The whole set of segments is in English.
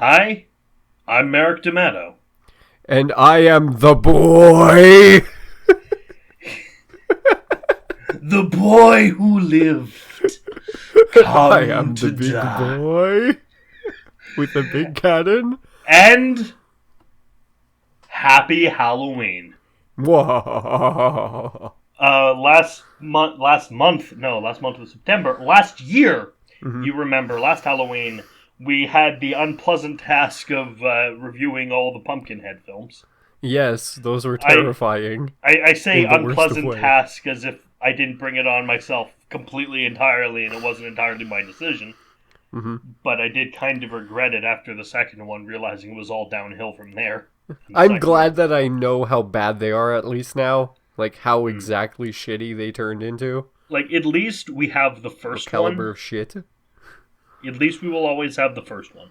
Hi, I'm Merrick D'Amato. And I am the boy! The boy who lived. I am the big boy with a big cannon. And happy Halloween. Whoa. Last month was September. Last year, you remember, last Halloween, we had the unpleasant task of reviewing all the Pumpkinhead films. Yes, those were terrifying. I say unpleasant task as if I didn't bring it on myself completely entirely and it wasn't entirely my decision. Mm-hmm. But I did kind of regret it after the second one, realizing it was all downhill from there. I'm glad that I know how bad they are at least now. Like, how exactly shitty they turned into. Like, at least we have the first one. Caliber of shit. At least we will always have the first one.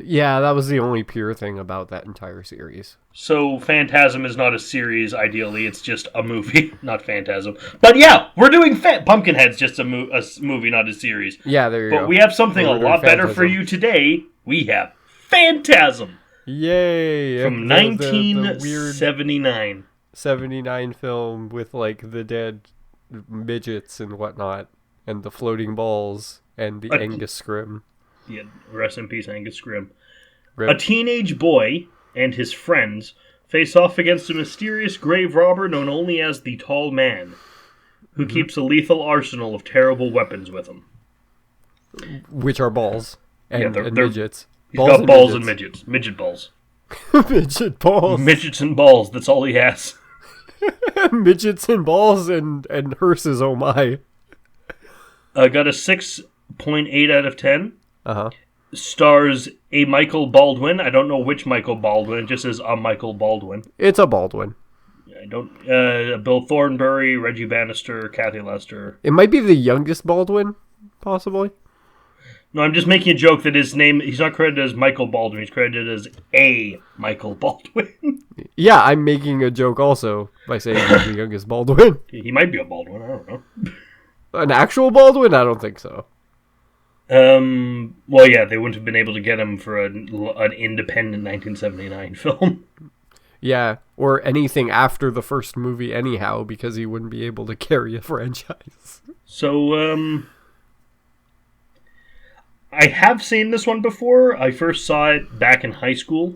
Yeah, that was the only pure thing about that entire series. So, Phantasm is not a series, ideally. It's just a movie, not Phantasm. But yeah, we're doing Pumpkinhead's just a movie, not a series. Yeah, there you go. But we have something a lot better for you today. We have Phantasm. Yay! From 1979. 79 film with, like, the dead midgets and whatnot. And the floating balls. And the Angus Scrim. Yeah, rest in peace, Angus Scrim. A teenage boy and his friends face off against a mysterious grave robber known only as the Tall Man, who keeps a lethal arsenal of terrible weapons with him. Which are balls. And, they're midgets. He's got balls and midgets. Midget balls. Midget balls. Midgets and balls, that's all he has. Midgets and balls and hearses, oh my. Got a 6.8 out of 10. Uh-huh. Stars a Michael Baldwin. I don't know which Michael Baldwin. It just says a Michael Baldwin. It's a Baldwin. I don't. Bill Thornbury, Reggie Bannister, Kathy Lester. It might be the youngest Baldwin, possibly. No, I'm just making a joke that his name. He's not credited as Michael Baldwin. He's credited as a Michael Baldwin. Yeah, I'm making a joke also by saying he's the youngest Baldwin. He might be a Baldwin. I don't know. An actual Baldwin? I don't think so. Well, yeah, they wouldn't have been able to get him for an independent 1979 film. Yeah, or anything after the first movie anyhow, because he wouldn't be able to carry a franchise. So, I have seen this one before. I first saw it back in high school.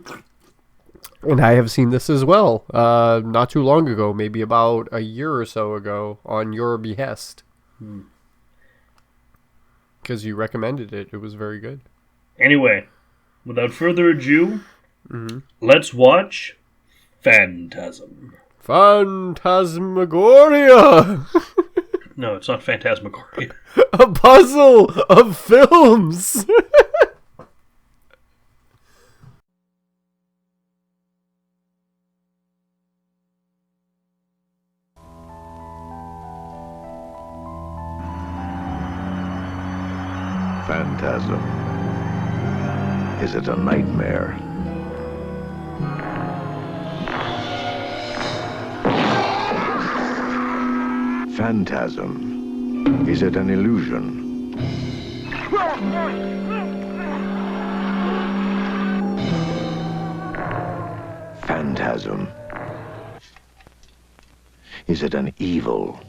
And I have seen this as well, not too long ago, maybe about a year or so ago, on your behest. Because you recommended it. It was very good. Anyway, without further ado, let's watch Phantasm. Phantasmagoria! No, it's not Phantasmagoria. A puzzle of films! Phantasm. Is it a nightmare? Phantasm. Is it an illusion? Phantasm. Is it an evil?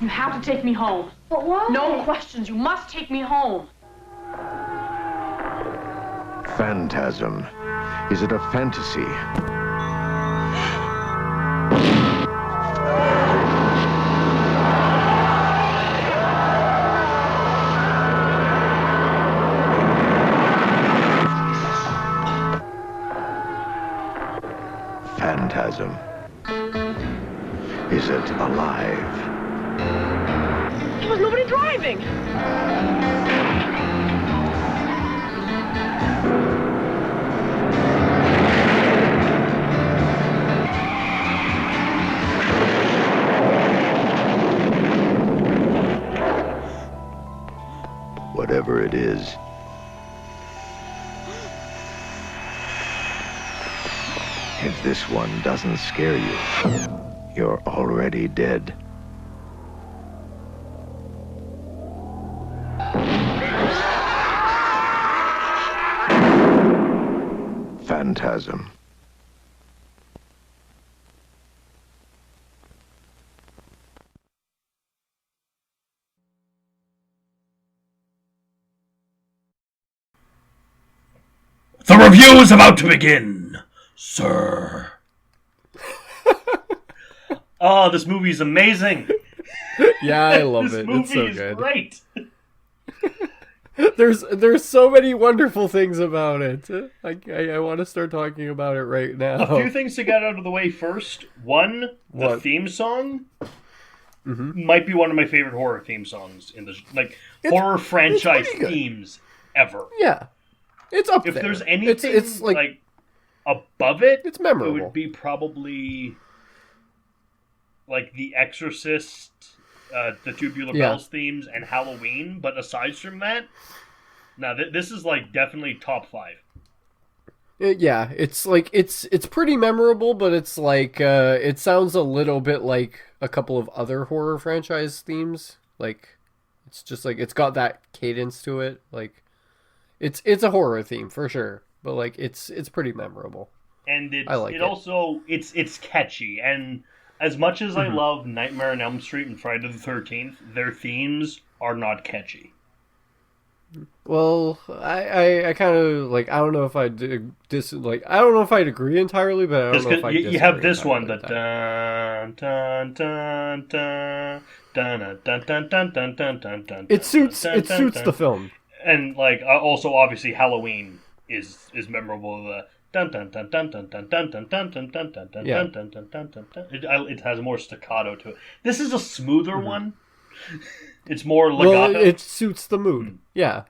You have to take me home. But why? No questions. You must take me home. Phantasm. Is it a fantasy? Phantasm. Is it alive? There was nobody driving. Whatever it is, if this this one doesn't scare you, you're already dead. Phantasm. The review is about to begin, sir. Oh, this movie is amazing. Yeah, I love this it. Movie It's so is good. Great. There's so many wonderful things about it. I want to start talking about it right now. A few things to get out of the way first. One, the What? theme song might be one of my favorite horror theme songs in the horror franchise pretty good. themes ever. Yeah, it's up If there. there's anything it's like above it, it's memorable. it would be probably like The Exorcist, the Tubular Bells themes, and Halloween. But aside from that, now this is like definitely top 5. Yeah, it's like it's pretty memorable, but it's like it sounds a little bit like a couple of other horror franchise themes. Like it's just like it's got that cadence to it. Like it's a horror theme for sure, but like it's pretty memorable. And I like it. Also it's catchy, and as much as I love Nightmare on Elm Street and Friday the 13th, their themes are not catchy. Well, I kind of like I don't know if I don't know if I'd agree entirely, but I don't know if I you have this entirely one, the with that. dun dun dun dun dun dun dun dun dun dun dun. It suits the film. And like also obviously Halloween is memorable. The dun dun dun dun dun dun dun dun dun dun dun dun dun Yeah. dun dun dun dun dun. It has more staccato to it. This is a smoother one. It's more legato. Well, it suits the mood. Yeah.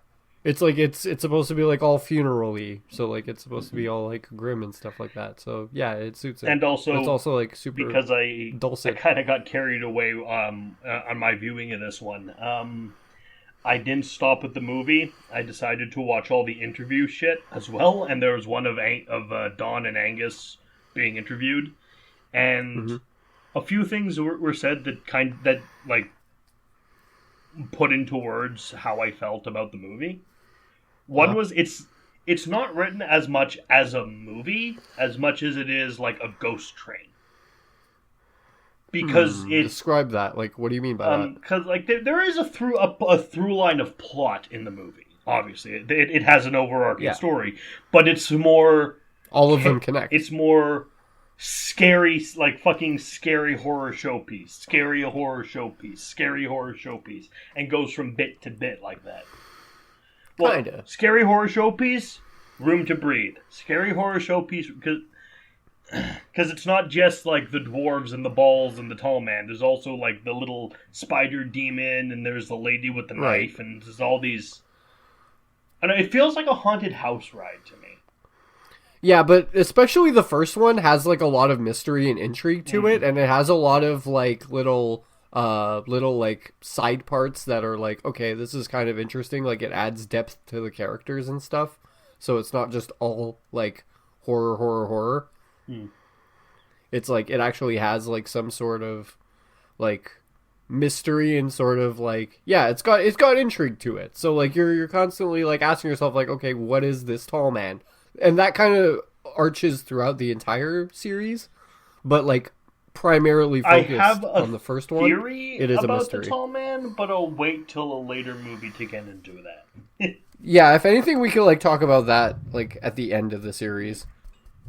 It's like it's supposed to be like all funeral-y, so like it's supposed to be all like grim and stuff like that. So yeah, it suits it. And also it's also like super because I dulcet. kind of got carried away on my viewing of this one. I didn't stop at the movie. I decided to watch all the interview shit as well, and there was one of Dawn and Angus being interviewed, and a few things were said that like put into words how I felt about the movie. One was it's not written as much as a movie as much as it is like a ghost train. Because describe that. Like, what do you mean by that? Because like there is a through line of plot in the movie. Obviously, it has an overarching story, but it's more all of them connect. It's more scary, like fucking scary horror showpiece, scary horror showpiece, scary horror showpiece, and goes from bit to bit like that. Well, Kinda. Scary horror showpiece, Room to Breathe. Scary horror showpiece because it's not just like the dwarves and the balls and the tall man. There's also like the little spider demon, and there's the lady with the knife, and there's all these. I know it feels like a haunted house ride to me. Yeah, but especially the first one has like a lot of mystery and intrigue to it, and it has a lot of like little like side parts that are like, okay, this is kind of interesting. Like it adds depth to the characters and stuff, so it's not just all like horror. It's like it actually has like some sort of like mystery and sort of like it's got intrigue to it. So like you're constantly like asking yourself like, okay, what is this tall man? And that kind of arches throughout the entire series, but like primarily focused on the first one. It is about a mystery. The tall man, but I'll wait till a later movie to get into that. Yeah, if anything, we could like talk about that like at the end of the series,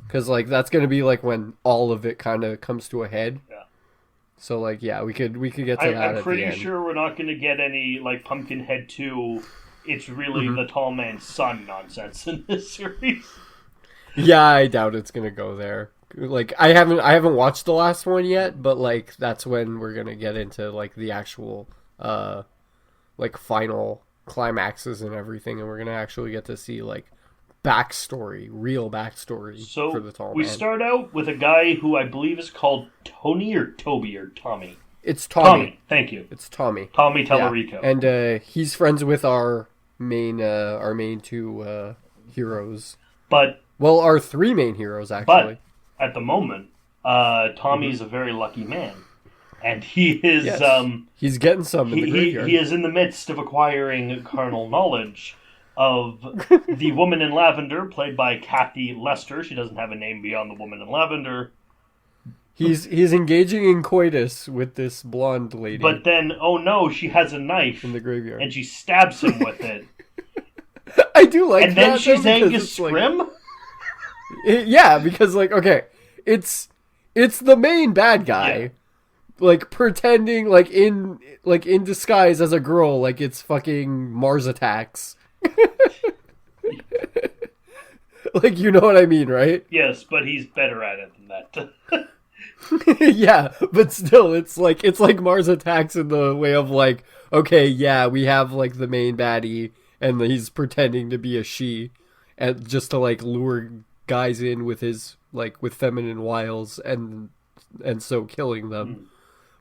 because like that's gonna be like when all of it kind of comes to a head. Yeah. So like we could get to that. I'm at pretty the end. sure we're not going to get any like Pumpkinhead 2. It's really the tall man's son nonsense in this series. Yeah, I doubt it's gonna go there. Like I haven't watched the last one yet, but like that's when we're gonna get into like the actual like final climaxes and everything, and we're gonna actually get to see like real backstory for the tall man. We start out with a guy who I believe is called Tony or Toby or Tommy. It's Tommy. Thank you. It's Tommy. Tommy Tallarico. Yeah. And he's friends with our main two heroes. But our three main heroes actually. But at the moment, Tommy's a very lucky man. And he is... Yes. He's getting some in the graveyard. He is in the midst of acquiring carnal knowledge of the woman in lavender, played by Kathy Lester. She doesn't have a name beyond the woman in lavender. He's engaging in coitus with this blonde lady. But then, oh no, she has a knife. In the graveyard. And she stabs him with it. I do like and that. And then she's Angus Scrim? Like, yeah, because, like, okay, it's the main bad guy. Yeah. Like, pretending, like in disguise as a girl, like it's fucking Mars Attacks. Like, you know what I mean, right? Yes, but he's better at it than that. Yeah, but still, it's like Mars Attacks in the way of, like, okay, yeah, we have, like, the main baddie, and he's pretending to be a she, and just to, like, lure guys in with his, like, with feminine wiles, and so killing them.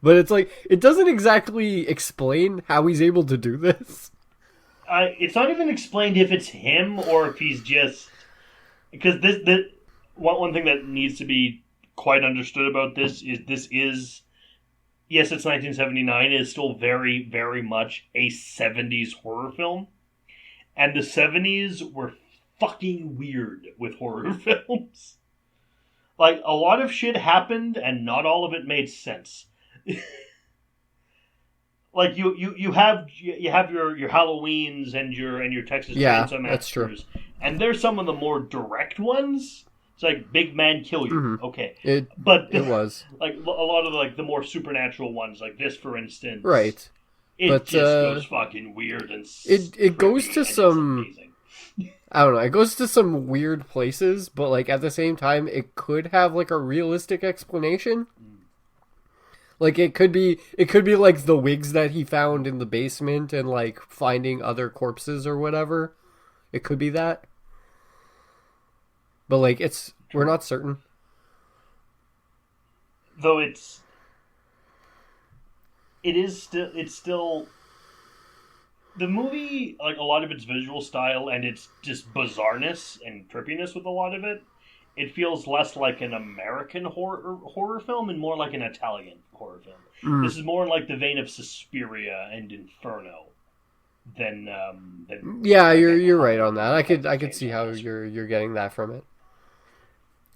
But it's like, it doesn't exactly explain how he's able to do this. It's not even explained if it's him or if he's just... Because this one thing that needs to be quite understood about this is... Yes, it's 1979. It is still very, very much a 70s horror film. And the 70s were fucking weird with horror films. Like, a lot of shit happened and not all of it made sense. Like you have your Halloweens and your Texas Chainsaw Massacres, that's true. And there's some of the more direct ones. It's like big man kill you, okay. It was like a lot of like the more supernatural ones, like this for instance. Right. It just goes fucking weird and it goes to some. I don't know. It goes to some weird places, but like at the same time, it could have like a realistic explanation. Like, it could be like the wigs that he found in the basement and, like, finding other corpses or whatever. It could be that. But, like, we're not certain. Though it's still... The movie, like, a lot of its visual style and its just bizarreness and trippiness with a lot of it, it feels less like an American horror film and more like an Italian horror film. This is more in like the vein of Suspiria and Inferno than yeah, you're right on that. I could see how you're getting that from it.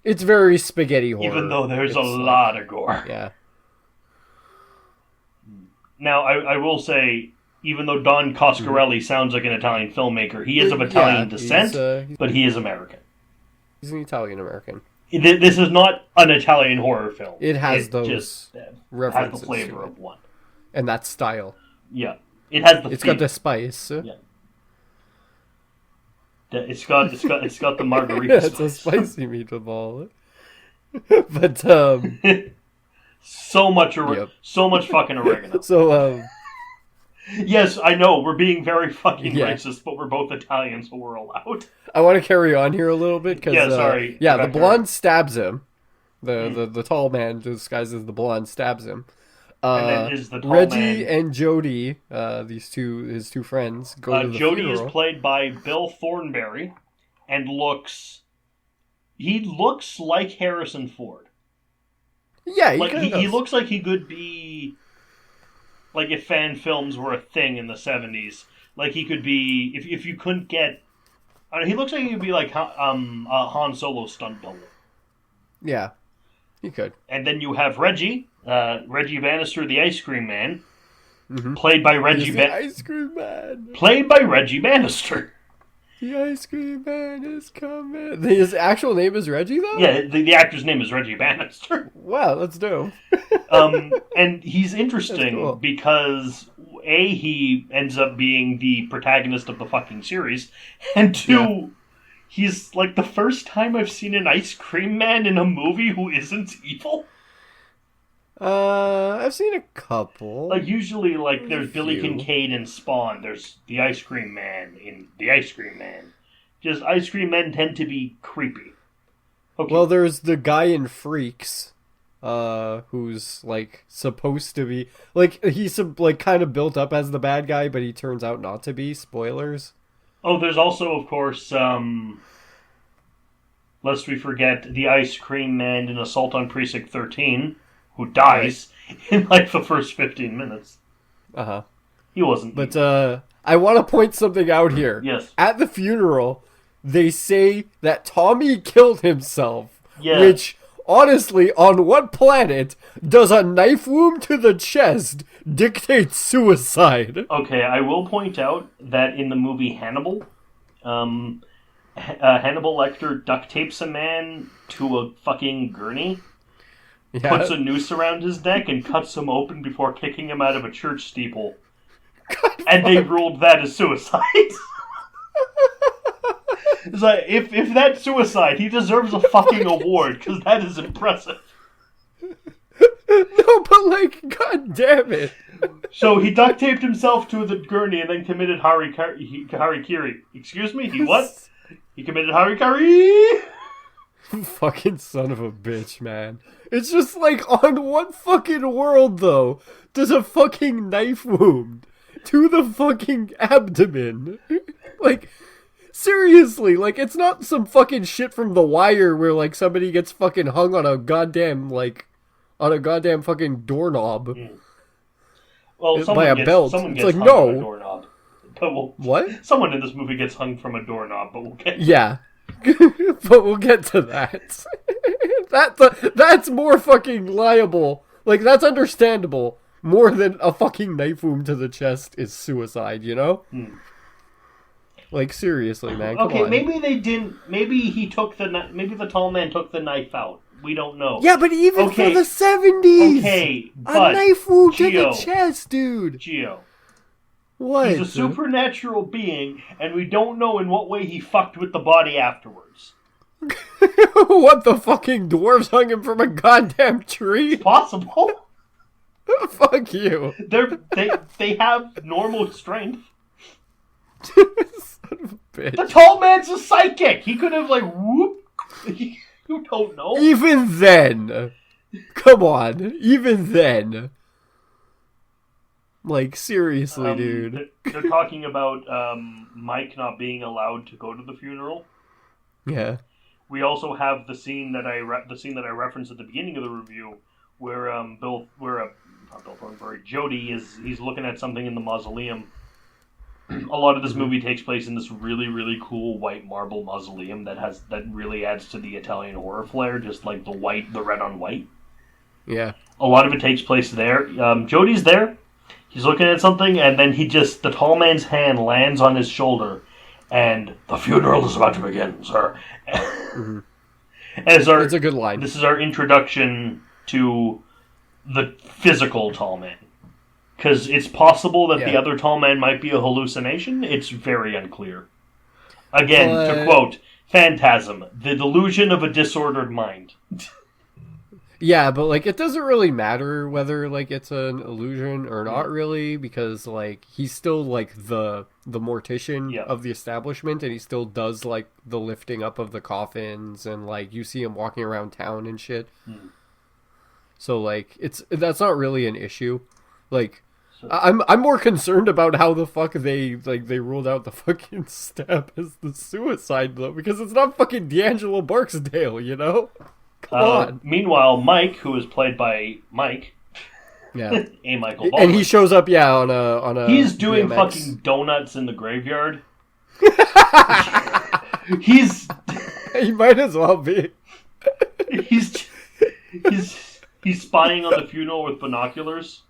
It's very spaghetti horror. Even though there's a lot of gore. Yeah. Now I will say, even though Don Coscarelli sounds like an Italian filmmaker, he is of Italian descent, but he is American. He's an Italian-American. This is not an Italian horror film. It has those references. Has the flavor of one. And that style. Yeah. It has the It's got the spice. Yeah. It's got the margarita yeah, it's a spicy meatball. But, so much fucking oregano. So, yes, I know, we're being very fucking racist, but we're both Italian, so we're allowed. I want to carry on here a little bit, because... Yeah, sorry. The blonde stabs him. The tall man disguised as the blonde stabs him. And then is the tall Reggie man... and Jody, his two friends, go to the Jody funeral. is played by Bill Thornberry, and he looks like Harrison Ford. Yeah, he looks like he could be... Like, if fan films were a thing in the 70s, like, he could be... If you couldn't get... he looks like he could be, like, Han Solo stunt double. Yeah, he could. And then you have Reggie Bannister, the Ice Cream Man, played by Reggie Bannister. Ice Cream Man. Played by Reggie Bannister. The Ice Cream Man is coming. His actual name is Reggie, though? Yeah, the actor's name is Reggie Bannister. Wow, that's dope. And he's interesting because, A, he ends up being the protagonist of the fucking series, and two, he's, like, the first time I've seen an Ice Cream Man in a movie who isn't evil. I've seen a couple. Like, usually, like, there's Billy Kincaid in Spawn. There's the Ice Cream Man in The Ice Cream Man. Just, Ice Cream Men tend to be creepy. Okay. Well, there's the guy in Freaks, who's, like, supposed to be... Like, he's, like, kind of built up as the bad guy, but he turns out not to be. Spoilers. Oh, there's also, of course, lest we forget the Ice Cream Man in Assault on Precinct 13, who dies in like the first 15 minutes. Uh-huh. He wasn't. But I want to point something out here. Yes. At the funeral, they say that Tommy killed himself. Yeah. Which, honestly, on what planet does a knife wound to the chest dictate suicide? Okay, I will point out that in the movie Hannibal, Hannibal Lecter duct tapes a man to a fucking gurney, puts a noose around his neck, and cuts him open before kicking him out of a church steeple. And they ruled that as suicide. It's like, if that's suicide, he deserves a fucking award, because that is impressive. No, but like, god damn it. So he duct taped himself to the gurney and then committed harikiri. Excuse me? He what? He committed harikiri? Fucking son of a bitch, man. It's just like, on what fucking world, though, does a fucking knife wound to the fucking abdomen? Like, seriously, like, it's not some fucking shit from The Wire where, like, somebody gets fucking hung on a goddamn, like, on a goddamn fucking doorknob. Mm. Well, by a belt. Someone it's gets like, hung no. from a doorknob. But what? Someone in this movie gets hung from a doorknob, but we'll get... Yeah. But we'll get to that. That's more fucking liable. Like, that's understandable. More than a fucking knife wound to the chest is suicide, you know? Like, seriously, man, come on. maybe they didn't... Maybe he took the... Maybe the tall man took the knife out. We don't know. Yeah, but even for the 70s! Okay, but... A knife wound to Gio, the chest, dude! Gio. What? He's a supernatural being, and we don't know in what way he fucked with the body afterwards. What, the fucking dwarves hung him from a goddamn tree? It's possible. Fuck you. They have normal strength. Son of a bitch. The tall man's a psychic. He could have, like, whoop. You don't know. Even then. Come on. Even then. Like, seriously, dude. They're talking about Mike not being allowed to go to the funeral. Yeah. We also have the scene that I referenced at the beginning of the review, where Jody he's looking at something in the mausoleum. A lot of this movie takes place in this really, really cool white marble mausoleum that really adds to the Italian horror flair, just like the red on white. Yeah. A lot of it takes place there. Jody's there. He's looking at something, and then the tall man's hand lands on his shoulder, and the funeral is about to begin, sir. Mm-hmm. It's a good line. This is our introduction to the physical tall man. Because it's possible that the other tall man might be a hallucination. It's very unclear. Again, to quote, Phantasm, the delusion of a disordered mind. Yeah, but, like, it doesn't really matter whether, like, it's an illusion or not really, because, like, he's still, like, the mortician of the establishment, and he still does, like, the lifting up of the coffins, and, like, you see him walking around town and shit. So, like, that's not really an issue. Like, I'm more concerned about how the fuck they ruled out the fucking stab as the suicide, though, because it's not fucking D'Angelo Barksdale, you know? Come on. Meanwhile, Mike, who is played by Mike, A. Michael Baldwin, and he shows up, on a. He's doing BMX. Fucking donuts in the graveyard. He might as well be. He's spying on the funeral with binoculars.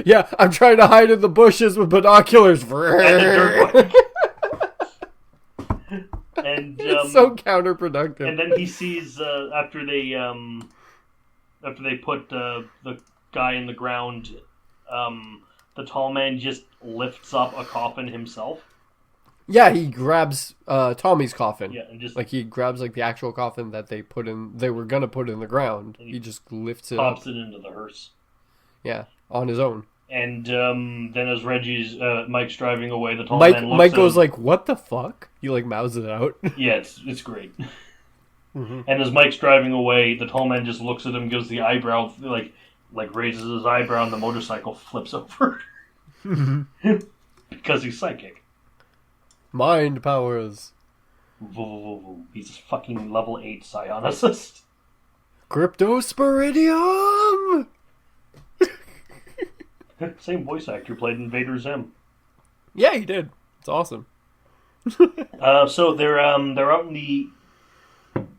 Yeah, I'm trying to hide in the bushes with binoculars. And it's so counterproductive. And then he sees after they put the guy in the ground, the tall man just lifts up a coffin himself. Yeah, he grabs Tommy's coffin. Yeah, and just like he grabs like the actual coffin that they were gonna put in the ground. He just lifts it, pops it into the hearse. Yeah, on his own. And then as Mike's driving away, the tall man looks Mike goes like, "What the fuck?" He like mouths it out. Yeah, it's great. Mm-hmm. And as Mike's driving away, the tall man just looks at him, gives the eyebrow, like raises his eyebrow, and the motorcycle flips over. Because he's psychic. Mind powers. He's a fucking level 8 psionicist. Cryptosporidium! Same voice actor played Invader Zim. Yeah, he did. It's awesome. So they're out in the...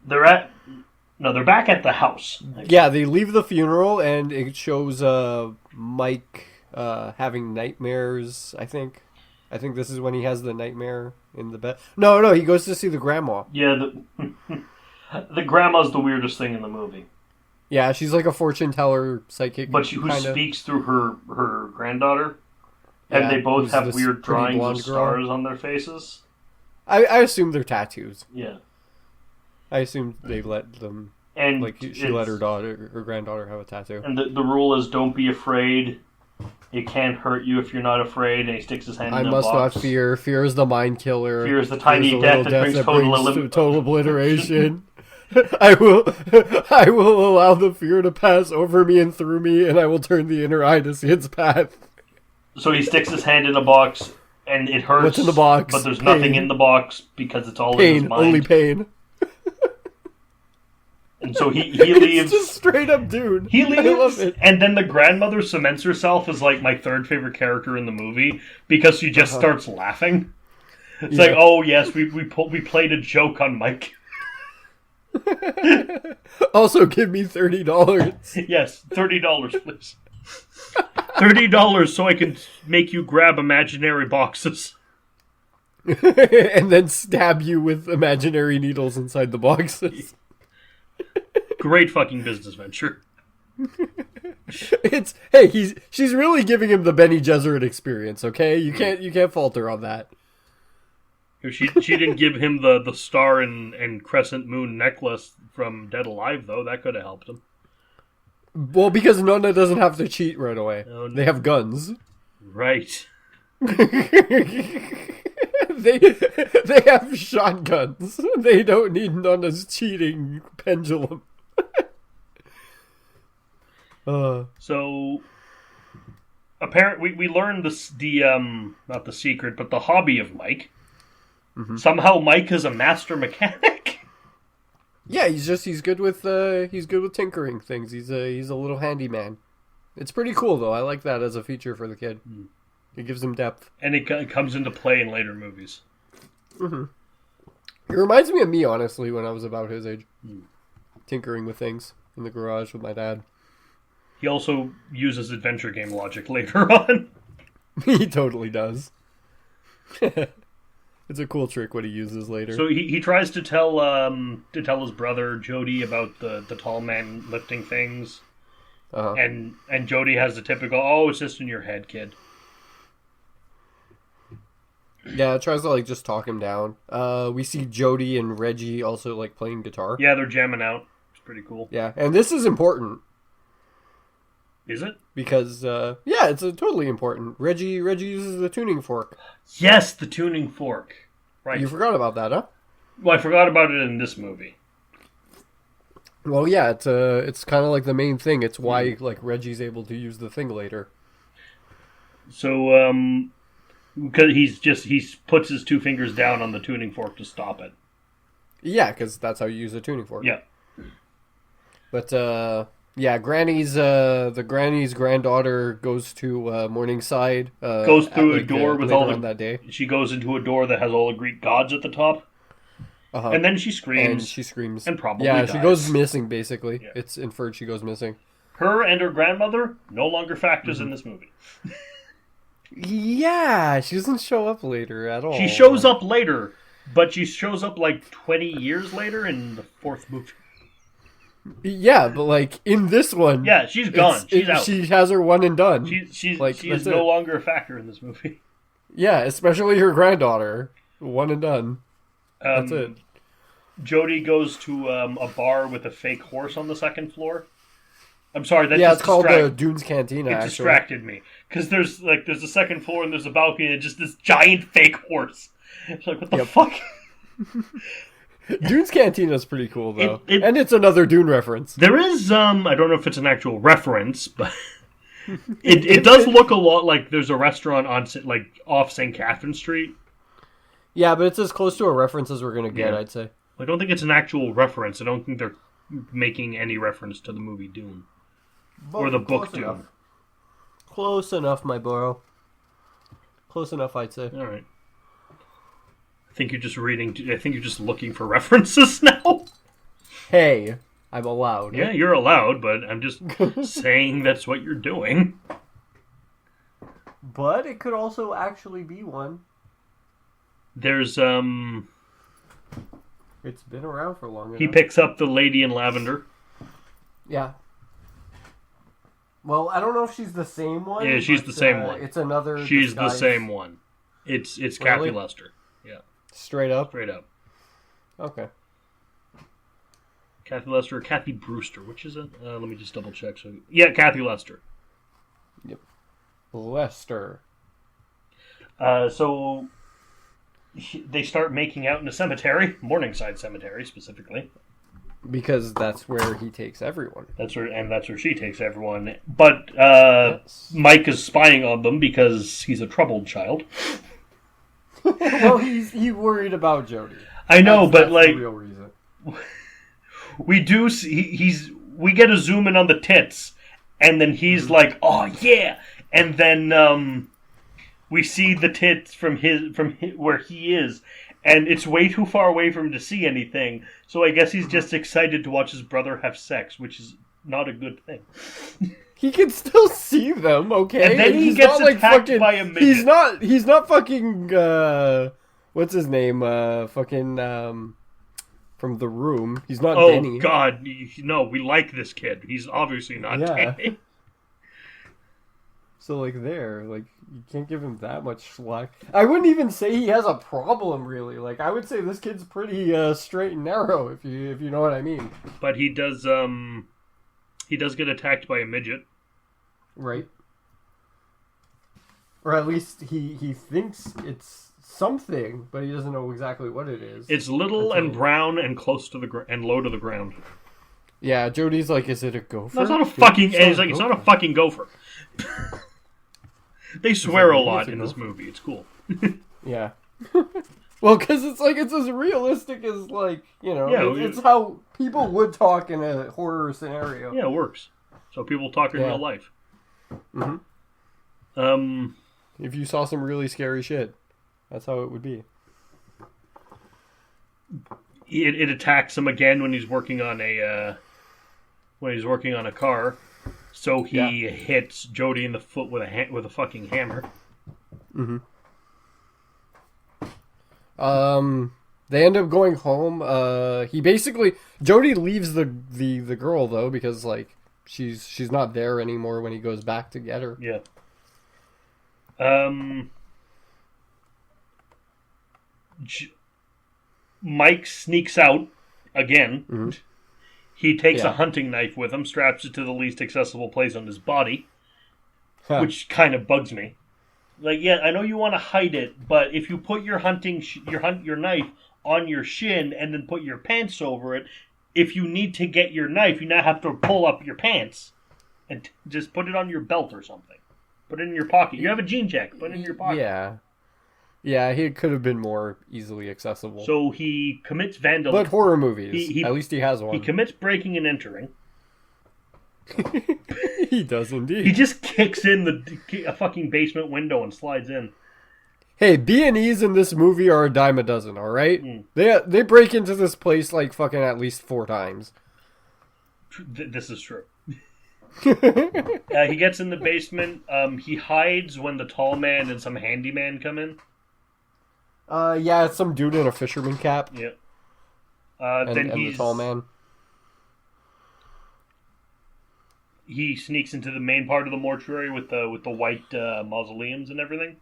they're back at the house. Yeah, they leave the funeral, and it shows Mike having nightmares, I think. I think this is when he has the nightmare in the bed. No, he goes to see the grandma. Yeah, the grandma's the weirdest thing in the movie. Yeah, she's like a fortune teller psychic. But who speaks through her granddaughter. And they both have weird drawings of stars on their faces. I assume they're tattoos. Yeah. I assume they let them... And like, she let her granddaughter have a tattoo. And the rule is, don't be afraid. It can't hurt you if you're not afraid. And he sticks his hand in a box. I must not fear. Fear is the mind killer. Fear is the tiny death that brings total obliteration. I will allow the fear to pass over me and through me, and I will turn the inner eye to see its path. So he sticks his hand in a box, and it hurts. What's in the box? But there's nothing in the box because it's all pain, in his mind. Only pain. And so he leaves. It's just straight up dude. He leaves, I love it. And then the grandmother cements herself as like my third favorite character in the movie because she just starts laughing. It's like, oh yes, we played a joke on Mike. Also, give me $30. Yes, $30, please. $30 so I can make you grab imaginary boxes. And then stab you with imaginary needles inside the boxes. Great fucking business venture. She's really giving him the Bene Gesserit experience, okay? You can't falter on that. She didn't give him the star and crescent moon necklace from Dead Alive, though. That could have helped him. Well, because Nonna doesn't have to cheat right away. Oh, no. They have guns. Right. They have shotguns. They don't need Nonna's cheating pendulum. So, apparently, we learned not the secret, but the hobby of Mike. Mm-hmm. Somehow, Mike is a master mechanic. Yeah, he's good with tinkering things. He's a little handyman. It's pretty cool though. I like that as a feature for the kid. Mm. It gives him depth, and it comes into play in later movies. Mm-hmm. It reminds me of me, honestly, when I was about his age, tinkering with things in the garage with my dad. He also uses adventure game logic later on. He totally does. It's a cool trick what he uses later. So he tries to tell his brother Jody about the tall man lifting things, and Jody has the typical, "Oh, it's just in your head, kid." Yeah, it tries to like just talk him down. We see Jody and Reggie also like playing guitar. Yeah, they're jamming out. It's pretty cool. Yeah, and this is important. Is it? Because it's totally important. Reggie uses the tuning fork. Yes, the tuning fork. Right. You forgot about that, huh? Well, I forgot about it in this movie. Well, yeah, it's kind of like the main thing. It's why like Reggie's able to use the thing later. So, because he puts his two fingers down on the tuning fork to stop it. Yeah, because that's how you use a tuning fork. Yeah. But Granny's granddaughter goes to Morningside. Goes through a door with all that day. She goes into a door that has all the Greek gods at the top. And then she screams. And probably dies. She goes missing, basically. Yeah. It's inferred she goes missing. Her and her grandmother no longer factors in this movie. Yeah, she doesn't show up later at all. She shows up later, but she shows up like 20 years later in the fourth movie. Yeah, but like in this one, yeah, she's gone. She's out. She has her one and done. She is no longer a factor in this movie. Yeah, especially her granddaughter, one and done. That's it. Jody goes to a bar with a fake horse on the second floor. I'm sorry, it's called the Dunes Cantina. It distracted me because there's a second floor and there's a balcony and just this giant fake horse. It's like, what the fuck? Dune's Cantina is pretty cool, though. And it's another Dune reference. There is, I don't know if it's an actual reference, but it does look a lot like there's a restaurant on, like, off St. Catherine Street. Yeah, but it's as close to a reference as we're going to get, Yeah. I'd say. I don't think it's an actual reference. I don't think they're making any reference to the movie Dune. Or the book Dune. Enough. Close enough, my bro. Close enough, I'd say. All right. I think you're just looking for references now. Hey, I'm allowed. Yeah, you're allowed, but I'm just saying that's what you're doing. But it could also actually be one. There's, It's been around for long enough. He picks up the lady in lavender. Yeah. Well, I don't know if she's the same one. Yeah, she's the same one. It's another She's disguise. the same one. It's Kathy Really? Lester. Yeah. Straight up? Straight up. Okay. Kathy Lester or Kathy Brewster. Which is it? Let me just double check. Yeah, Kathy Lester. Yep. Lester. So they start making out in a cemetery, Morningside Cemetery specifically. Because that's where he takes everyone. That's where she takes everyone. But Yes. Mike is spying on them because he's a troubled child. Well, he's worried about Jody. I know, but that's the like real reason. we do see, we get a zoom in on the tits, and then he's like, "Oh yeah," and then we see the tits from where he is, and it's way too far away for him to see anything. So I guess he's just excited to watch his brother have sex, which is not a good thing. He can still see them, okay? And then he he's gets not, like, attacked fucking, by a midget. He's not fucking, what's his name? From The Room. He's not Oh Denny. God, no, we like this kid. He's obviously not Yeah. gay. So, like, you can't give him that much slack. I wouldn't even say he has a problem, really. Like, I would say this kid's pretty straight and narrow, if you know what I mean. But he does get attacked by a midget. Right. Or at least he thinks it's something, but he doesn't know exactly what it is. It's little and brown and close to the and low to the ground. Yeah, Jody's like, is it a gopher? That's not a fucking. He's like, it's not a fucking gopher. They swear a lot in this movie. It's cool. Yeah. Well, because it's as realistic as, like, it's how people would talk in a horror scenario. Yeah, it works. So people talk in real life. Mm-hmm. If you saw some really scary shit, that's how it would be. It attacks him again when he's working on a car. So he hits Jody in the foot with a fucking hammer. Mm-hmm. They end up going home. Jody leaves the girl though because like she's not there anymore when he goes back to get her. Yeah. Mike sneaks out again. Mm-hmm. He takes a hunting knife with him, straps it to the least accessible place on his body, which kind of bugs me. Like, yeah, I know you want to hide it, but if you put your your knife on your shin and then put your pants over it, if you need to get your knife, you now have to pull up your pants and just put it on your belt or something. Put it in your pocket. You have a jean jacket. Put it in your pocket. Yeah. Yeah, he could have been more easily accessible. So he commits vandalism. But horror movies. At least he has one. He commits breaking and entering. He does indeed. He just kicks in a fucking basement window and slides in. Hey, B&Es in this movie are a dime a dozen, alright? They break into this place like fucking at least 4 times. This is true. He gets in the basement. He hides when the tall man and some handyman come in. Yeah, it's some dude in a fisherman cap. Yeah. And the tall man. He sneaks into the main part of the mortuary with the white mausoleums and everything.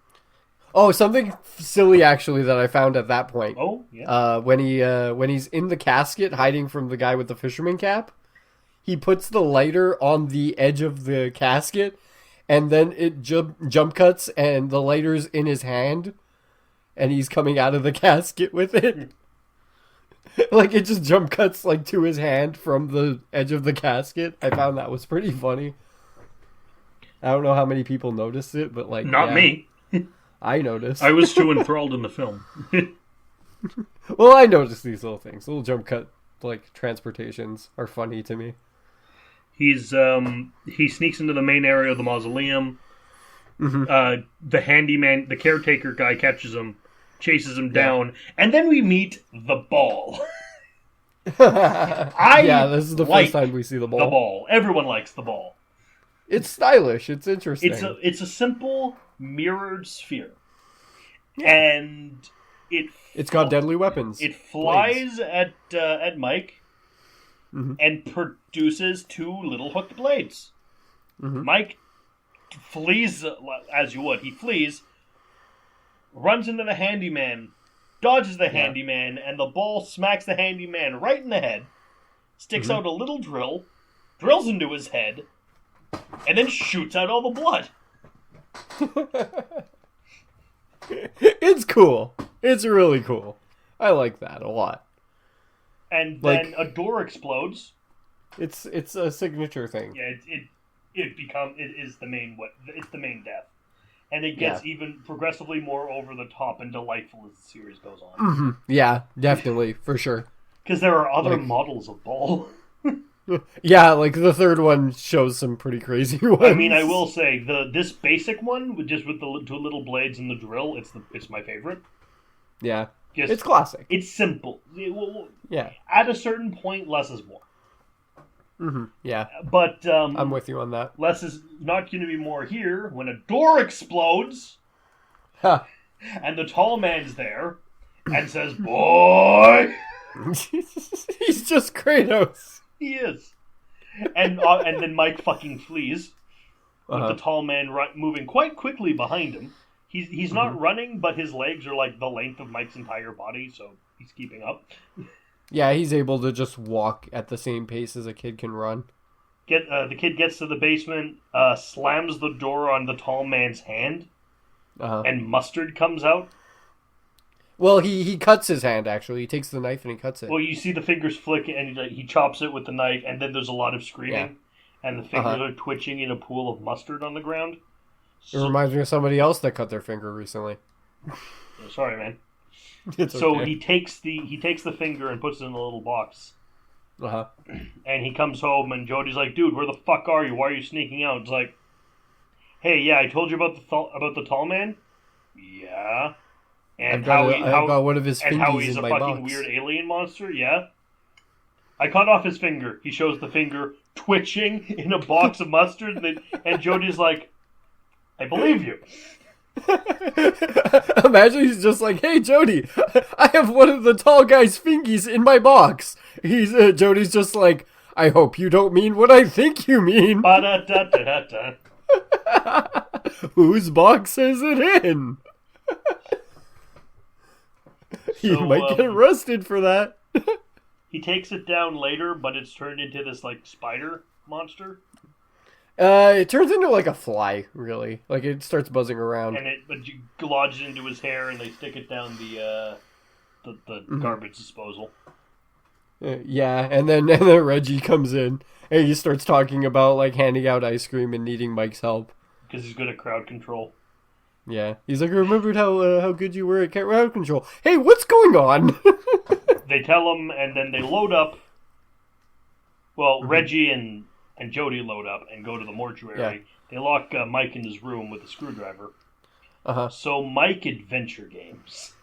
Oh, something silly actually that I found at that point. Oh, yeah. When he's in the casket hiding from the guy with the fisherman cap, he puts the lighter on the edge of the casket, and then it jump cuts, and the lighter's in his hand, and he's coming out of the casket with it. Like, it just jump cuts, like, to his hand from the edge of the casket. I found that was pretty funny. I don't know how many people noticed it, but, like, Not me. I noticed. I was too enthralled in the film. Well, I noticed these little things. Little jump cut, like, transportations are funny to me. He sneaks into the main area of the mausoleum. The handyman, the caretaker guy catches him, chases him down, and then we meet the ball. This is the first time we see the ball. The ball. Everyone likes the ball. It's stylish. It's interesting. It's a simple mirrored sphere, and it's got deadly weapons. It flies at Mike, and produces 2 little hooked blades. Mike flees as you would. He flees, runs into the handyman, dodges the handyman, and the ball smacks the handyman right in the head. Sticks out a little drill, drills into his head, and then shoots out all the blood. It's cool. It's really cool. I like that a lot. And then a door explodes. It's a signature thing. Yeah, it is the main death, and it gets even progressively more over the top and delightful as the series goes on. Yeah, definitely, for sure. Because there are other models of ball. Yeah, like the third one shows some pretty crazy ones. I mean, I will say this basic one with the 2 little blades and the drill. It's my favorite. Yeah, it's classic. It's simple. Yeah. At a certain point, less is more. Yeah. But I'm with you on that. Less is not going to be more here when a door explodes, and the tall man's there and says, "Boy." He's just Kratos. He is. And then Mike fucking flees with the tall man moving quite quickly behind him. He's not running, but his legs are like the length of Mike's entire body, so he's keeping up. Yeah, he's able to just walk at the same pace as a kid can run. The kid gets to the basement, slams the door on the tall man's hand, and mustard comes out. Well, he cuts his hand, actually. He takes the knife and he cuts it. Well, you see the fingers flick, and he chops it with the knife, and then there's a lot of screaming, and the fingers are twitching in a pool of mustard on the ground. It reminds me of somebody else that cut their finger recently. Sorry, man. It's so okay. he takes the finger and puts it in a little box. And he comes home, and Jody's like, "Dude, where the fuck are you? Why are you sneaking out?" It's like, "Hey, yeah, I told you about the tall man. Yeah, and I've got one of his and how he's a fucking weird alien monster. Yeah, I cut off his finger." He shows the finger twitching in a box of mustard, and Jody's like, "I believe you." Imagine he's just like, "Hey, Jody, I have one of the tall guy's fingies in my box." Jody's just like, "I hope you don't mean what I think you mean." Ba-da-da-da-da-da. Whose box is it in? He might get arrested for that. He takes it down later, but it's turned into this like spider monster. It turns into like a fly, really. Like it starts buzzing around, but you lodge it into his hair, and they stick it down the garbage disposal. Yeah, and then Reggie comes in, and he starts talking about like handing out ice cream and needing Mike's help because he's good at crowd control. Yeah, he's like, "I remembered how good you were at crowd control. Hey, what's going on?" They tell him, and then they load up. Well, Reggie and Jody load up and go to the mortuary. Yeah. They lock Mike in his room with a screwdriver. So Mike adventure games.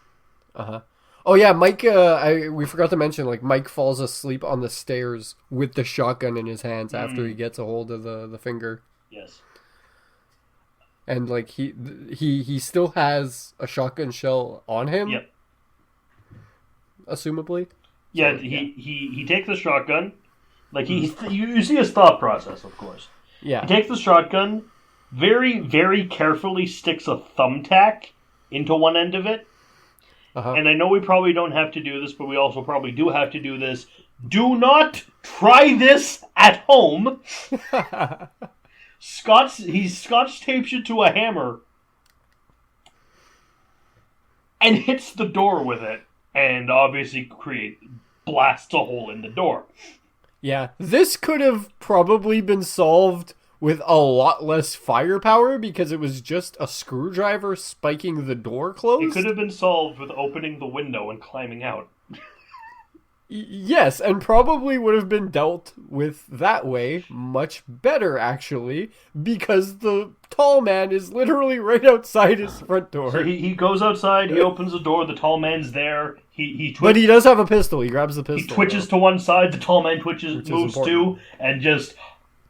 Oh yeah, Mike. We forgot to mention, like, Mike falls asleep on the stairs with the shotgun in his hands after he gets a hold of the finger. Yes. And like he still has a shotgun shell on him. Yep. Assumably. Yeah, so, he takes the shotgun. Like you see his thought process, of course. Yeah. He takes the shotgun, very, very carefully sticks a thumbtack into one end of it. And I know we probably don't have to do this, but we also probably do have to do this. Do not try this at home. He scotch tapes it to a hammer and hits the door with it, and obviously blasts a hole in the door. Yeah, this could have probably been solved with a lot less firepower because it was just a screwdriver spiking the door closed. It could have been solved with opening the window and climbing out. Yes, and probably would have been dealt with that way much better, actually, because the tall man is literally right outside his front door. So he goes outside, he opens the door, the tall man's there, but he does have a pistol, he grabs the pistol. He twitches to one side, the tall man moves too, and just,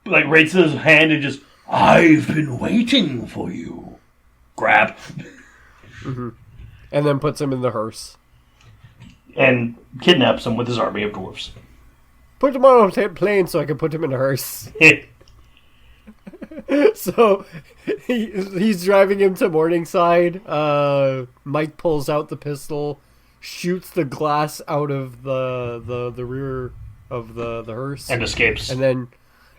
like, raises his hand and just, I've been waiting for you. Grab. Mm-hmm. And then puts him in the hearse. And kidnaps him with his army of dwarves. Put him on a plane so I can put him in a hearse. So, he's driving him to Morningside. Mike pulls out the pistol, shoots the glass out of the rear of the hearse. And escapes. And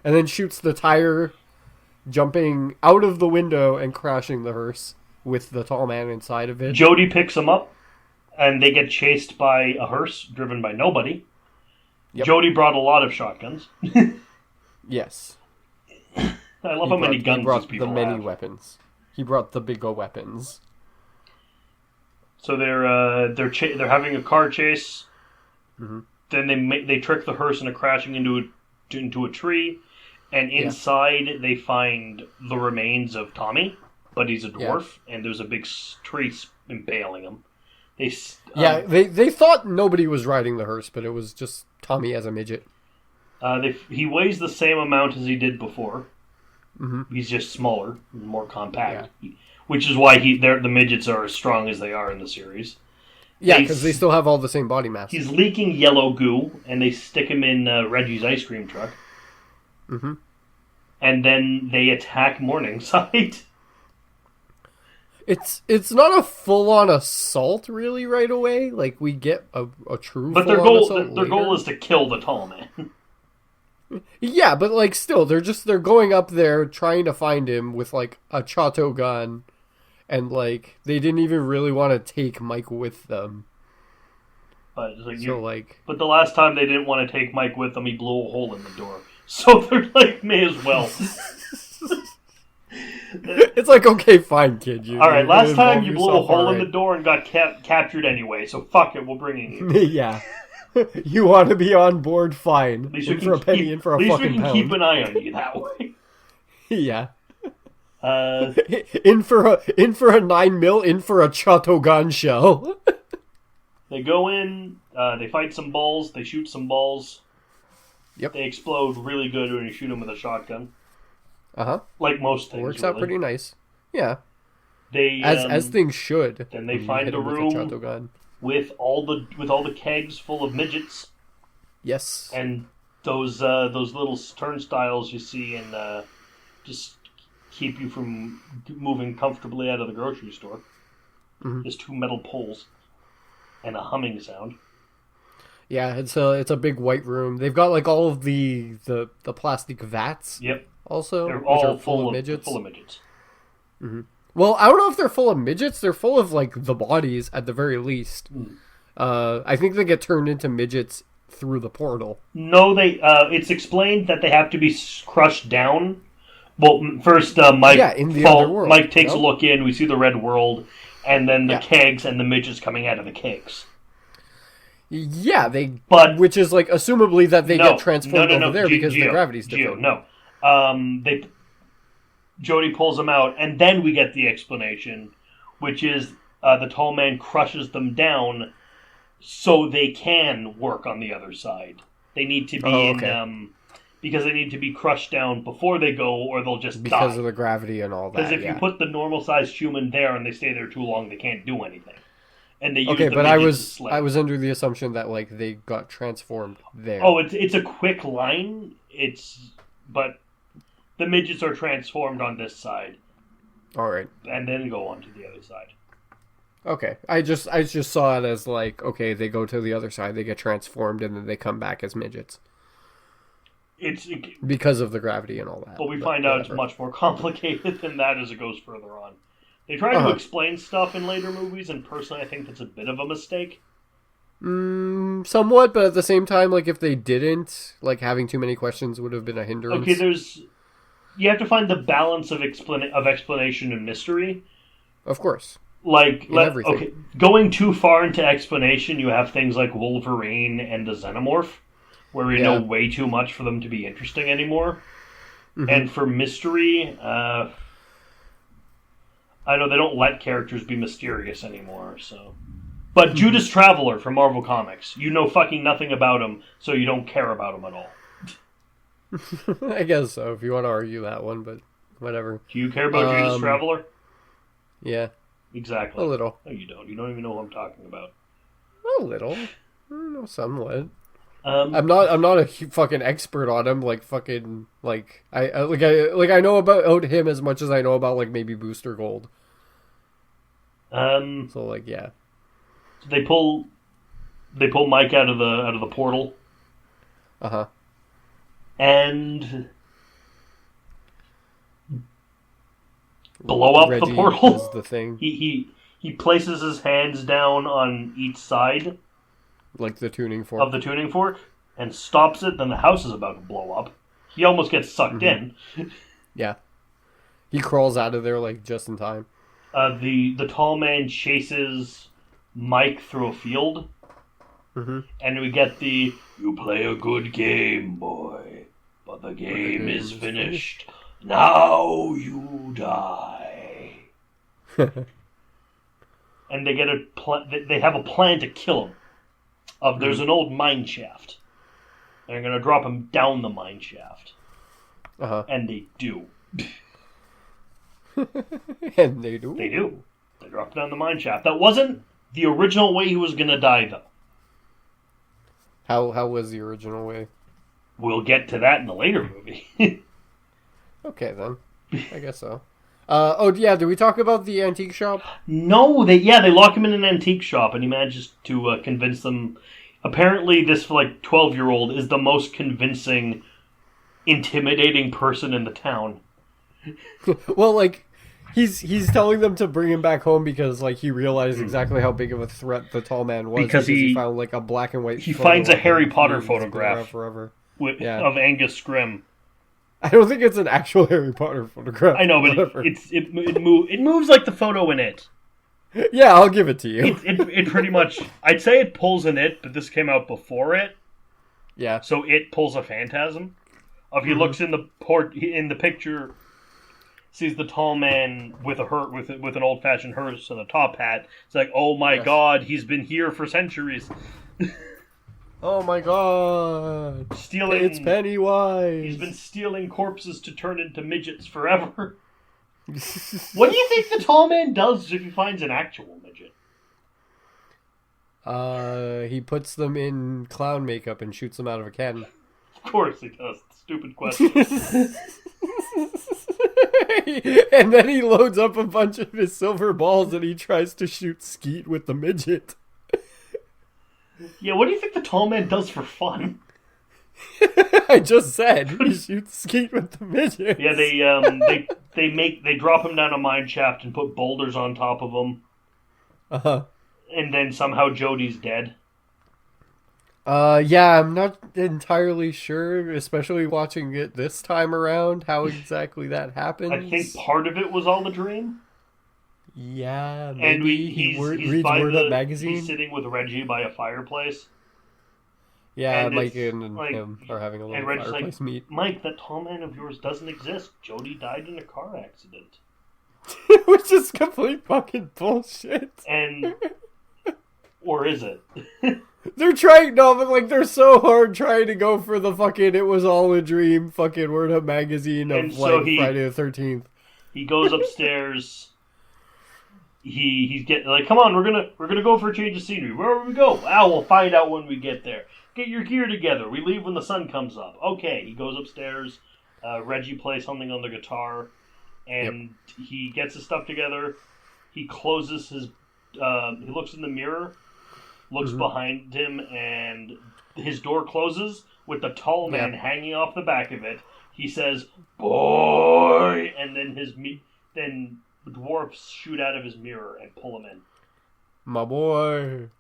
then shoots the tire, jumping out of the window and crashing the hearse with the tall man inside of it. Jody picks him up. And they get chased by a hearse driven by nobody. Yep. Jody brought a lot of shotguns. Yes. I love how many guns these people have. Many weapons. He brought the big weapons. So they're having a car chase. Mm-hmm. Then they trick the hearse into crashing into a tree, and inside they find the remains of Tommy, but he's a dwarf, and there's a big tree impaling him. They thought nobody was riding the hearse, but it was just Tommy as a midget. He weighs the same amount as he did before. Mm-hmm. He's just smaller, more compact, which is why the midgets are as strong as they are in the series. Yeah, because they still have all the same body mass. He's leaking yellow goo, and they stick him in Reggie's ice cream truck. Mm-hmm. And then they attack Morningside. It's not a full-on assault, really, right away. Like, we get a true but full-on their goal is to kill the tall man. Yeah, but, like, still, they're going up there trying to find him with, like, a Chateau gun. And, like, they didn't even really want to take Mike with them. But the last time they didn't want to take Mike with them, he blew a hole in the door. So they're like, may as well. It's like, okay, fine, kid. Alright, last time you blew a hole in the door and got captured anyway, so fuck it, we'll bring you. Yeah. You want to be on board, fine. In for a penny, in for a fucking pound. At least we can keep an eye on you that way. Yeah. In for a 9 mil, in for a Chateau gun show. They go in, they fight some balls, they shoot some balls. Yep. They explode really good when you shoot them with a shotgun. Uh-huh. Like most things, works out pretty nice. Yeah. They as things should. Then they find a room with all the kegs full of midgets. Yes. And those little turnstiles you see and just keep you from moving comfortably out of the grocery store. Mm-hmm. There's 2 metal poles and a humming sound. Yeah, it's a big white room. They've got like all of the plastic vats. Yep. Also, they're all full of midgets. Full of midgets. Mm-hmm. Well, I don't know if they're full of midgets. They're full of like the bodies at the very least. I think they get turned into midgets through the portal. No, it's explained that they have to be crushed down. Well, first Mike. Yeah, in the underworld. Mike takes a look in. We see the red world, and then the kegs and the midgets coming out of the kegs. Yeah, which is like assumably that they get transformed over there because the gravity's different. Jody pulls them out, and then we get the explanation, which is the tall man crushes them down so they can work on the other side. They need to be because they need to be crushed down before they go, or they'll just die. Because of the gravity and all that. Because if you put the normal-sized human there and they stay there too long, they can't do anything. And they use but I was under the assumption that like they got transformed there. Oh, it's a quick line. But the midgets are transformed on this side. All right. And then go on to the other side. Okay. I just saw it as like, okay, they go to the other side, they get transformed, and then they come back as midgets. Because of the gravity and all that. But we find out it's much more complicated than that as it goes further on. They try to explain stuff in later movies, and personally I think that's a bit of a mistake. Somewhat, but at the same time, like if they didn't, like having too many questions would have been a hindrance. Okay, you have to find the balance of explanation and mystery. Of course. Like, everything. Okay, going too far into explanation, you have things like Wolverine and the Xenomorph, where we know way too much for them to be interesting anymore. Mm-hmm. And for mystery, I know they don't let characters be mysterious anymore, so... But Judas Traveler from Marvel Comics, you know fucking nothing about him, so you don't care about him at all. I guess so, if you want to argue that one, but whatever. Do you care about Judas Traveler? Yeah. Exactly. A little. No, you don't. You don't even know what I'm talking about. A little. I know somewhat. I'm not a fucking expert on him. Like fucking I know about him as much as I know about like maybe Booster Gold. So like yeah. They pull Mike out of the portal. And blow up Reggie the portal. Is the thing. He places his hands down on each side, like the tuning fork of the tuning fork, and stops it. Then the house is about to blow up. He almost gets sucked in. Yeah, he crawls out of there like just in time. The tall man chases Mike through a field, and we get the "You play a good game, boy, but the game is finished. Now you die." And they get they have a plan to kill him. There's an old mine shaft. And they're going to drop him down the mine shaft. And they do. And they do. They do. They drop him down the mine shaft. That wasn't the original way he was going to die, though. How was the original way? We'll get to that in the later movie. Okay, then. I guess so. Did we talk about the antique shop? No, they lock him in an antique shop, and he manages to convince them. Apparently, this 12-year-old is the most convincing, intimidating person in the town. Well, he's telling them to bring him back home because he realized exactly how big of a threat the tall man was because he found a black and white. He finds a Harry Potter photograph forever. Of Angus Scrimm. I don't think it's an actual Harry Potter photograph. I know, but it moves like the photo in It. Yeah, I'll give it to you. It pretty much... I'd say it pulls an It, but this came out before It. Yeah. So It pulls a Phantasm. If he looks in the picture, sees the tall man with an old-fashioned hearse and a top hat. It's like, oh my god, he's been here for centuries. Oh my god. It's Pennywise. He's been stealing corpses to turn into midgets forever. What do you think the tall man does if he finds an actual midget? He puts them in clown makeup and shoots them out of a cannon. Of course he does. Stupid question. And then he loads up a bunch of his silver balls and he tries to shoot Skeet with the midget. Yeah, what do you think the tall man does for fun? I just said he shoots Skeet with the midget. Yeah, they drop him down a mine shaft and put boulders on top of him. And then somehow Jodie's dead. Yeah, I'm not entirely sure, especially watching it this time around, how exactly that happens. I think part of it was all a dream. Yeah, maybe. And he reads Word Up magazine. He's sitting with Reggie by a fireplace. Yeah, Mike and him are having a little fireplace meet. Mike, that tall man of yours doesn't exist. Jodie died in a car accident. Which is complete fucking bullshit. Or is it? They're trying, but they're so hard trying to go for the fucking it was all a dream fucking Word Up magazine of Friday the 13th. He goes upstairs. He's getting come on, we're gonna go for a change of scenery. Where will we go? We'll find out when we get there. Get your gear together. We leave when the sun comes up. Okay, he goes upstairs. Reggie plays something on the guitar, and he gets his stuff together. He closes his. He looks in the mirror, looks behind him, and his door closes with the tall man hanging off the back of it. He says, "Boy," and then then the dwarfs shoot out of his mirror and pull him in. My boy.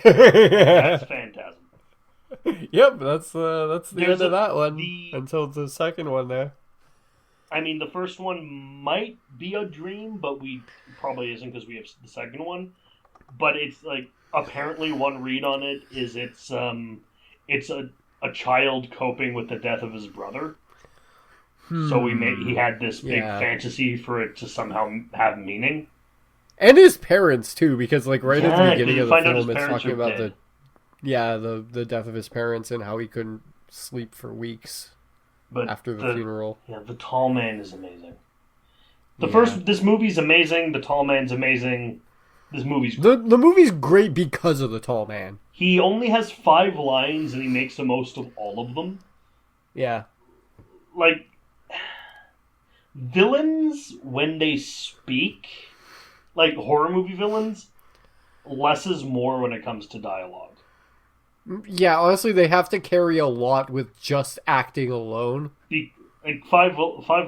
That's Phantasm. Yep, that's the There's end of that one the- until the second one there. I mean, the first one might be a dream, but we probably isn't because we have the second one. But it's like apparently one read on it is it's a child coping with the death of his brother. So he had this big fantasy for it to somehow have meaning. And his parents too, because like right at the beginning of the find out his film, it's parents talking are about dead. the death of his parents and how he couldn't sleep for weeks But after the funeral. Yeah, the Tall Man is amazing. This movie's amazing. The Tall Man's amazing. This movie's the movie's great because of the Tall Man. He only has 5 lines and he makes the most of all of them. Yeah. Like, villains, when they speak, like horror movie villains, less is more when it comes to dialogue. Yeah, honestly, they have to carry a lot with just acting alone. Like, five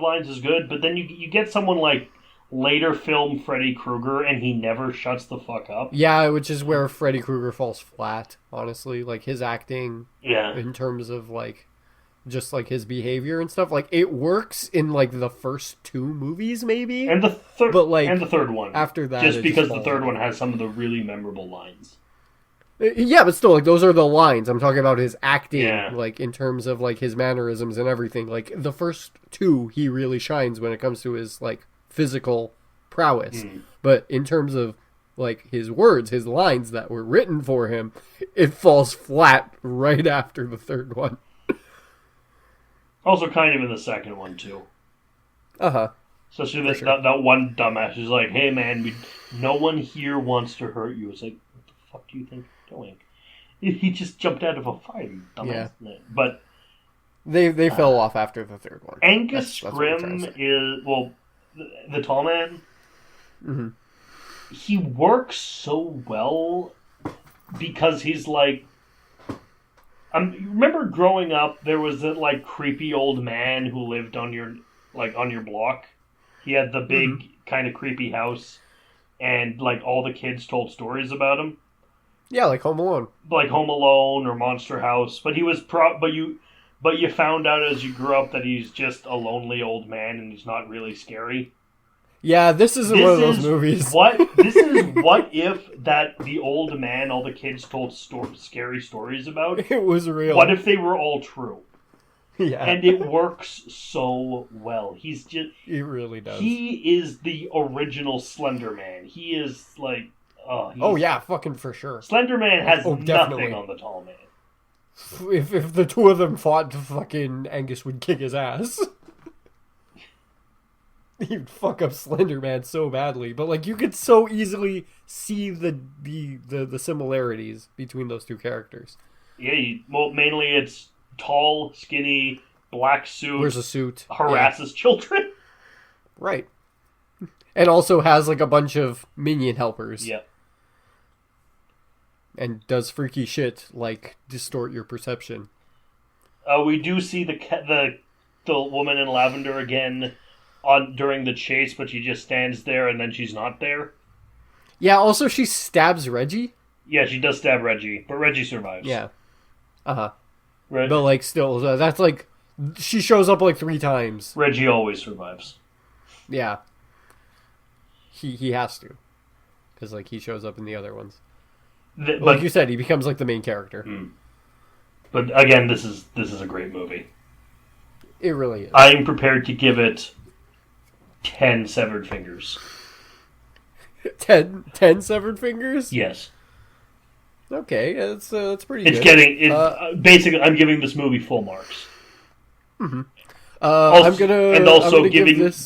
lines is good, but then you get someone like later film Freddy Krueger, and he never shuts the fuck up. Yeah, which is where Freddy Krueger falls flat, honestly. Like, his acting, in terms of, like, just, like, his behavior and stuff. Like, it works in, like, the first 2 movies, maybe? And the third one. After that, just because the third one has some of the really memorable lines. Yeah, but still, like, those are the lines. I'm talking about his acting, like, in terms of, like, his mannerisms and everything. Like, the first 2, he really shines when it comes to his, like, physical prowess. But in terms of, like, his words, his lines that were written for him, it falls flat right after the third one. Also kind of in the second one, too. Uh-huh. Especially that one dumbass who's like, hey, man, no one here wants to hurt you. It's like, what the fuck do you think you're doing? He just jumped out of a fight, you dumbass. Yeah. But they fell off after the third one. Angus Scrim is, well, the Tall Man, he works so well because he's like, you remember growing up, there was that like creepy old man who lived on your block. He had the big kind of creepy house, and like all the kids told stories about him. Yeah, like Home Alone, or Monster House. But he was But you found out as you grew up that he's just a lonely old man and he's not really scary. Yeah, this isn't one of those movies. This is what if that the old man all the kids told scary stories about? It was real. What if they were all true? Yeah. And it works so well. He really does. He is the original Slender Man. He is like... yeah, fucking for sure. Slender Man has nothing on the Tall Man. If the two of them fought, fucking Angus would kick his ass. He'd fuck up Slender Man so badly, but like you could so easily see the similarities between those two characters. Yeah, mainly it's tall, skinny, black suit. Wears a suit. Harasses children. Right. And also has like a bunch of minion helpers. Yeah. And does freaky shit like distort your perception. We do see the woman in lavender again during the chase, but she just stands there and then she's not there. Yeah, also she stabs Reggie. Yeah, she does stab Reggie, but Reggie survives. Yeah. Uh-huh. But like still, that's like, she shows up like 3 times. Reggie always survives. Yeah. He has to. Because like he shows up in the other ones. But like you said, he becomes like the main character. But again, this is a great movie. It really is. I'm prepared to give it 10 severed fingers. 10 severed fingers? Yes. Okay, that's pretty good. Basically, I'm giving this movie full marks. Mm-hmm.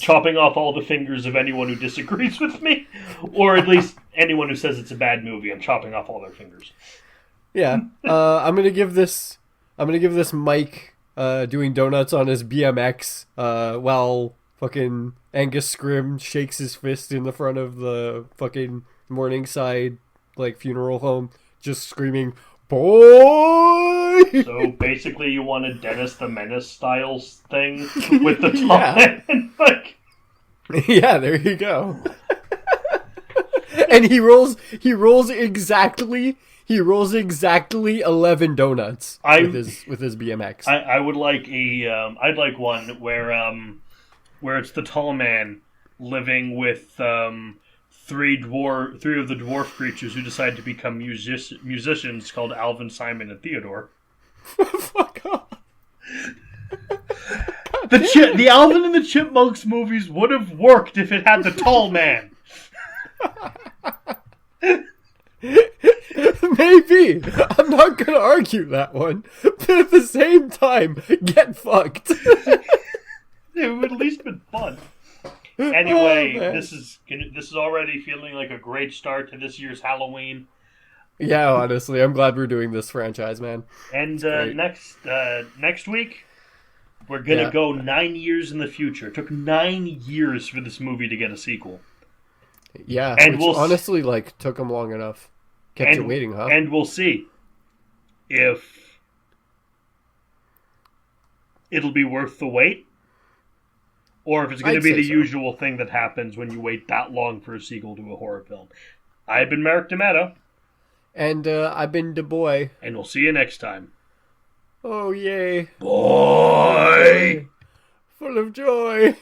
Chopping off all the fingers of anyone who disagrees with me, or at least anyone who says it's a bad movie. I'm chopping off all their fingers. Yeah, I'm gonna give this Mike doing donuts on his BMX while fucking Angus Scrim shakes his fist in the front of the fucking Morningside like funeral home, just screaming, "Boy!" So basically, you want a Dennis the Menace style thing with the top end, like. Yeah, there you go. And he rolls exactly He rolls exactly 11 donuts with his BMX. I would like I'd like one where it's the tall man living with three of the dwarf creatures who decide to become musicians called Alvin, Simon, and Theodore. Fuck off. The Alvin and the Chipmunks movies would have worked if it had the tall man. Maybe. I'm not gonna argue that one. But at the same time, get fucked. It would at least been fun. Anyway, this is already feeling like a great start to this year's Halloween. Yeah, honestly, I'm glad we're doing this franchise, man. And next week, we're gonna go 9 years in the future. It took 9 years for this movie to get a sequel. Yeah, and which honestly, took them long enough. Kept you waiting, huh? And we'll see if it'll be worth the wait, or if it's going to be the usual thing that happens when you wait that long for a sequel to a horror film. I've been Merrick DeMetta. And I've been DeBoy. And we'll see you next time. Oh, yay. Boy! Full of joy.